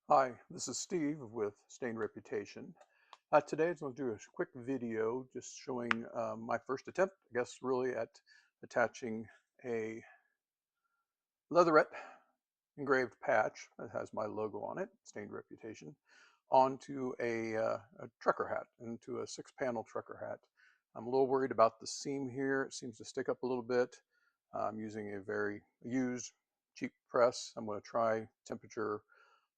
Hi, this is Steve with Stained Reputation. Today I'm going to do a quick video just showing my first attempt, I guess, really at attaching a leatherette engraved patch that has my logo on it, Stained Reputation, onto a trucker hat, into a 6-panel trucker hat. I'm a little worried about the seam here. It seems to stick up a little bit. I'm using a very used, cheap press. I'm going to try temperature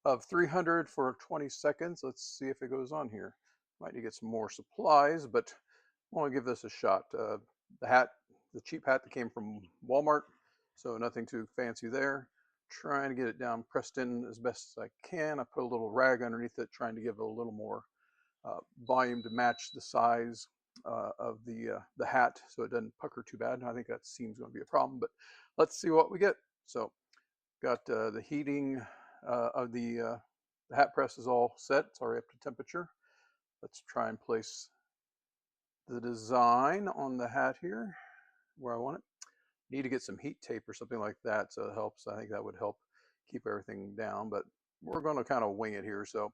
of 300 for 20 seconds. Let's see if it goes on here. Might need to get some more supplies, but I want to give this a shot. The cheap hat that came from Walmart, so nothing too fancy there. Trying to get it down, pressed in as best as I can. I put a little rag underneath it, trying to give it a little more volume to match the size of the hat, so it doesn't pucker too bad. I think that seems going to be a problem, but let's see what we get. So, got the heating of the hat press is all set. It's already up to temperature. Let's try and place the design on the hat here where I want it. Need to get some heat tape or something like that, so it helps. I think that would help keep everything down, but we're going to kind of wing it here. So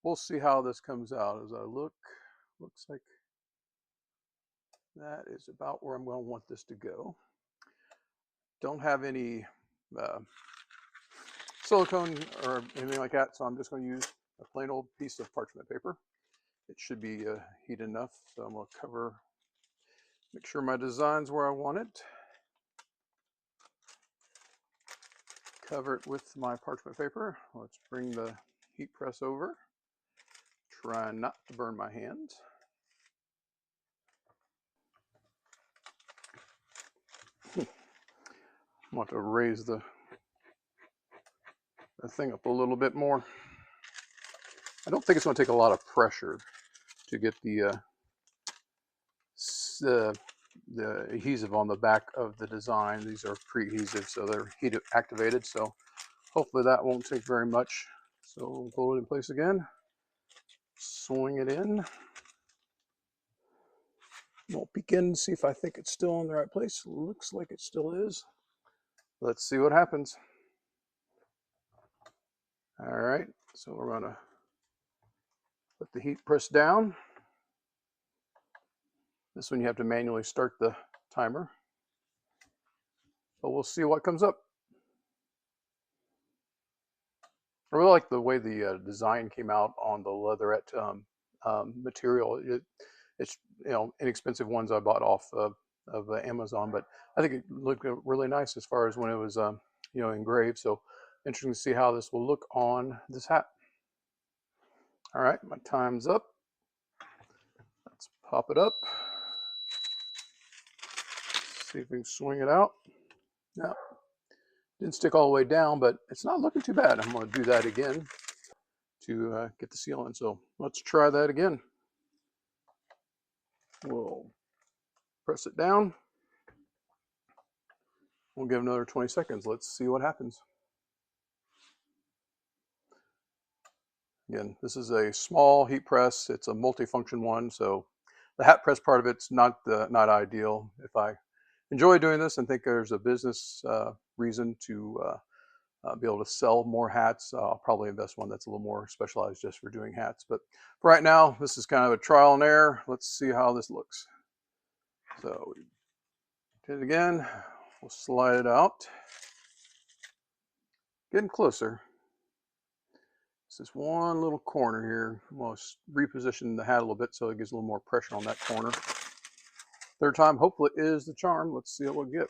we'll see how this comes out. As I look, looks like that is about where I'm going to want this to go. Don't have any silicone or anything like that, so I'm just going to use a plain old piece of parchment paper. It should be heat enough, so I'm going to cover, make sure my design's where I want it. Cover it with my parchment paper. Let's bring the heat press over. Try not to burn my hands. I want to raise the thing up a little bit more. I don't think it's going to take a lot of pressure to get the adhesive on the back of the design. These are pre-adhesive, so they're heat activated, so hopefully that won't take very much. So we'll pull it in place again, swing it in. We'll begin to see if I think it's still in the right place. Looks like it still is. Let's see what happens. All right, so we're gonna put the heat press down. This one you have to manually start the timer. But we'll see what comes up. I really like the way the design came out on the leatherette material. It's inexpensive ones I bought off of Amazon, but I think it looked really nice as far as when it was engraved. So interesting to see how this will look on this hat. All right, my time's up. Let's pop it up. See if we can swing it out. No, didn't stick all the way down, but it's not looking too bad. I'm going to do that again to get the seal in. So let's try that again. We'll press it down. We'll give another 20 seconds. Let's see what happens. Again, this is a small heat press. It's a multi-function one, so the hat press part of it's not ideal. If I enjoy doing this and think there's a business reason to be able to sell more hats, I'll probably invest one that's a little more specialized just for doing hats. But for right now, this is kind of a trial and error. Let's see how this looks. So we did it again. We'll slide it out. Getting closer. This one little corner here. We'll reposition the hat a little bit so it gives a little more pressure on that corner. Third time, hopefully, is the charm. Let's see what we get.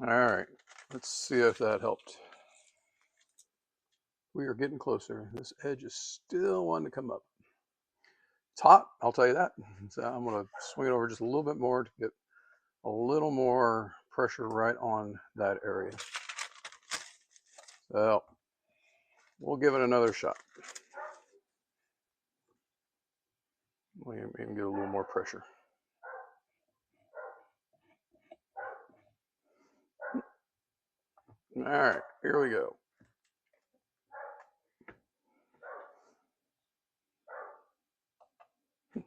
All right, let's see if that helped. We are getting closer. This edge is still wanting to come up. It's hot, I'll tell you that. So I'm going to swing it over just a little bit more to get a little more pressure right on that area. So we'll give it another shot. We can get a little more pressure. All right, here we go. You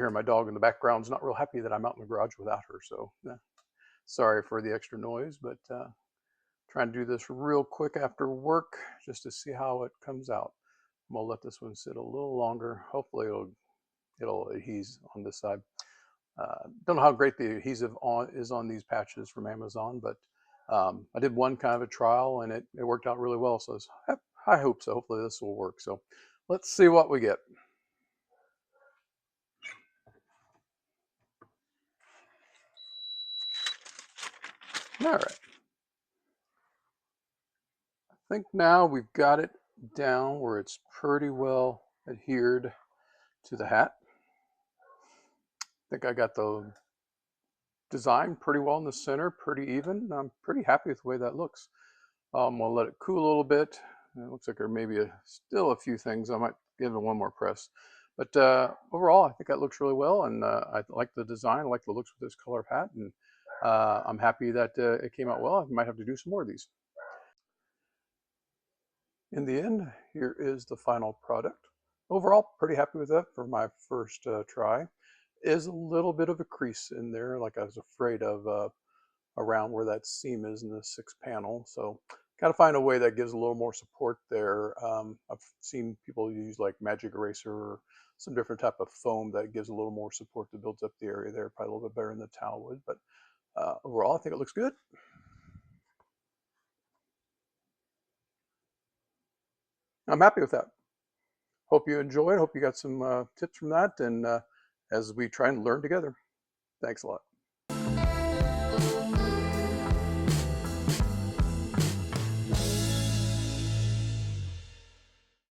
hear my dog in the background is not real happy that I'm out in the garage without her, so sorry for the extra noise, but trying to do this real quick after work just to see how it comes out. I'm gonna let this one sit a little longer. Hopefully it'll adhere on this side. Don't know how great the adhesive is on these patches from Amazon, but I did one kind of a trial and it worked out really well. So I hope so. Hopefully this will work. So let's see what we get. All right. I think now we've got it down where it's pretty well adhered to the hat. I think I got the design pretty well in the center, pretty even. I'm pretty happy with the way that looks. We'll let it cool a little bit. It looks like there may be still a few things. I might give it one more press. But overall, I think that looks really well, and I like the design. I like the looks with this color of hat, and I'm happy that it came out well. I might have to do some more of these. In the end, here is the final product. Overall, pretty happy with that for my first try. Is a little bit of a crease in there, like I was afraid of around where that seam is in the 6th panel. So got to find a way that gives a little more support there. I've seen people use like magic eraser or some different type of foam that gives a little more support that builds up the area there, probably a little bit better than the towel would. But overall, I think it looks good. I'm happy with that. Hope you enjoyed. Hope you got some tips from that, and as we try and learn together. Thanks a lot.